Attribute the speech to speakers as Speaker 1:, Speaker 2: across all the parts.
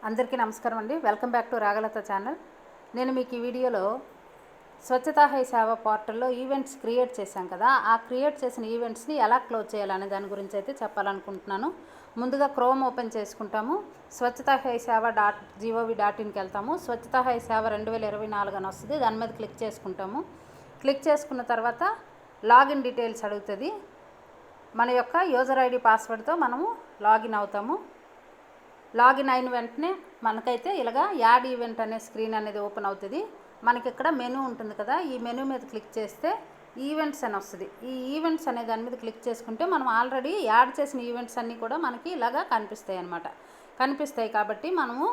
Speaker 1: అందరికీ నమస్కారం అండి. Welcome back to Ragalatha channel. నేను మీకు ఈ వీడియోలో స్వచ్ఛతా హై సేవ పోర్టల్లో ఈవెంట్స్ క్రియేట్ చేశాం కదా, ఆ క్రియేట్ చేసిన ఈవెంట్స్ని ఎలా క్లోజ్ చేయాలనే దాని గురించి అయితే చెప్పాలనుకుంటున్నాను. ముందుగా క్రోమ్ ఓపెన్ చేసుకుంటాము. స్వచ్ఛతా హై సేవ .gov.inకి వెళ్తాము. స్వచ్ఛతా హై సేవ 2024 అని వస్తుంది. దాని మీద క్లిక్ చేసుకుంటాము. క్లిక్ చేసుకున్న తర్వాత లాగిన్ డీటెయిల్స్ అడుగుతుంది. మన యొక్క యూజర్ ఐడి పాస్వర్డ్తో మనము లాగిన్ అవుతాము. లాగిన్ అయిన వెంటనే మనకైతే ఇలాగా యాడ్ ఈవెంట్ అనే స్క్రీన్ అనేది ఓపెన్ అవుతుంది. మనకి ఇక్కడ మెనూ ఉంటుంది కదా, ఈ మెనూ మీద క్లిక్ చేస్తే ఈవెంట్స్ అని వస్తుంది. ఈ ఈవెంట్స్ అనే దాని మీద క్లిక్ చేసుకుంటే మనం ఆల్రెడీ యాడ్ చేసిన ఈవెంట్స్ అన్నీ కూడా మనకి ఇలాగా కనిపిస్తాయి అన్నమాట. కనిపిస్తాయి కాబట్టి మనము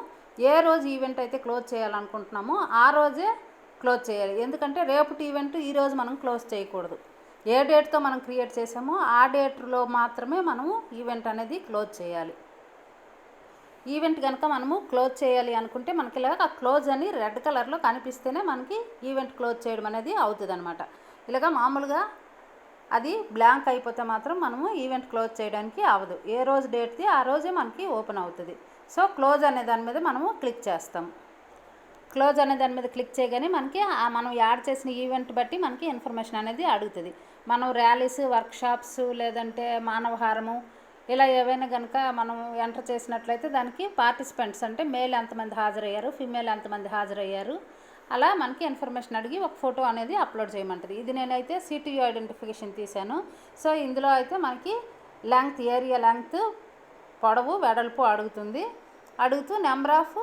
Speaker 1: ఏ రోజు ఈవెంట్ అయితే క్లోజ్ చేయాలనుకుంటున్నామో ఆ రోజే క్లోజ్ చేయాలి. ఎందుకంటే రేపటి ఈవెంట్ ఈరోజు మనం క్లోజ్ చేయకూడదు. ఏ డేట్తో మనం క్రియేట్ చేసామో ఆ డేట్లో మాత్రమే మనము ఈవెంట్ అనేది క్లోజ్ చేయాలి. ఈవెంట్ కనుక మనము క్లోజ్ చేయాలి అనుకుంటే మనకి ఇలాగ క్లోజ్ అని రెడ్ కలర్లో కనిపిస్తేనే మనకి ఈవెంట్ క్లోజ్ చేయడం అనేది అవుతుంది అనమాట. ఇలాగ మామూలుగా అది బ్లాంక్ అయిపోతే మాత్రం మనము ఈవెంట్ క్లోజ్ చేయడానికి అవ్వదు. ఏ రోజు డేట్ది ఆ రోజే మనకి ఓపెన్ అవుతుంది. సో క్లోజ్ అనే దాని మీద మనము క్లిక్ చేస్తాం. క్లోజ్ అనే దాని మీద క్లిక్ చేయగానే మనకి మనం యాడ్ చేసిన ఈవెంట్ బట్టి మనకి ఇన్ఫర్మేషన్ అనేది అడుగుతుంది. మనం ర్యాలీస్, వర్క్షాప్స్, లేదంటే మానవహారము ఇలా ఏవైనా కనుక మనం ఎంటర్ చేసినట్లయితే దానికి పార్టిసిపెంట్స్ అంటే మేల్ ఎంతమంది హాజరయ్యారు, ఫిమేల్ ఎంతమంది హాజరయ్యారు, అలా మనకి ఇన్ఫర్మేషన్ అడిగి ఒక ఫోటో అనేది అప్లోడ్ చేయమంటుంది. ఇది నేనైతే సిటీయూ ఐడెంటిఫికేషన్ తీశాను. సో ఇందులో అయితే మనకి లెంగ్త్, ఏరియా లెంగ్త్, పొడవు, వెడల్పు అడుగుతూ నెంబర్ ఆఫ్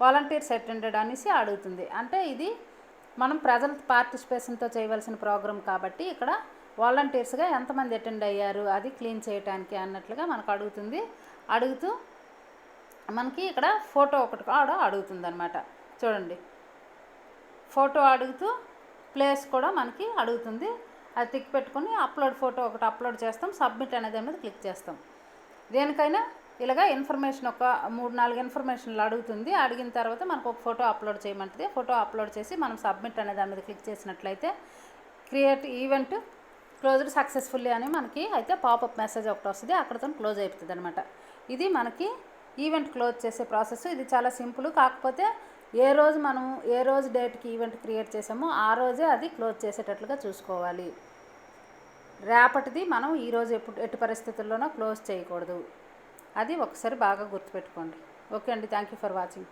Speaker 1: వాలంటీర్స్ అటెండెడ్ అనేసి అడుగుతుంది. అంటే ఇది మనం ప్రజల పార్టిసిపేషన్తో చేయవలసిన ప్రోగ్రామ్ కాబట్టి ఇక్కడ వాలంటీర్స్గా ఎంతమంది అటెండ్ అయ్యారు అది క్లీన్ చేయడానికి అన్నట్లుగా మనకు అడుగుతూ మనకి ఇక్కడ ఫోటో ఒకటి కూడా అడుగుతుంది అనమాట. చూడండి, ఫోటో అడుగుతూ ప్లేస్ కూడా మనకి అడుగుతుంది. అది టిక్ పెట్టుకొని అప్లోడ్ ఫోటో ఒకటి అప్లోడ్ చేస్తాం. సబ్మిట్ అనే దాని మీద క్లిక్ చేస్తాం. దేనికైనా ఇలాగా ఇన్ఫర్మేషన్ ఒక 3-4 ఇన్ఫర్మేషన్లు అడుగుతుంది. అడిగిన తర్వాత మనకు ఒక ఫోటో అప్లోడ్ చేయమంటుంది. ఫోటో అప్లోడ్ చేసి మనం సబ్మిట్ అనే దాని మీద క్లిక్ చేసినట్లయితే క్రియేట్ ఈవెంట్ క్లోజ్డ్ సక్సెస్ఫుల్లీ అని మనకి అయితే పాపప్ మెసేజ్ ఒకటి వస్తుంది. అక్కడతో క్లోజ్ అయిపోతుంది అనమాట. ఇది మనకి ఈవెంట్ క్లోజ్ చేసే ప్రాసెస్. ఇది చాలా సింపుల్. కాకపోతే ఏ రోజు డేట్కి ఈవెంట్ క్రియేట్ చేసామో ఆ రోజే అది క్లోజ్ చేసేటట్లుగా చూసుకోవాలి. రేపటిది మనం ఈరోజు ఎట్టి పరిస్థితుల్లోనూ క్లోజ్ చేయకూడదు. అది ఒకసారి బాగా గుర్తుపెట్టుకోండి. ఓకే అండి, థ్యాంక్ యూ ఫర్ వాచింగ్.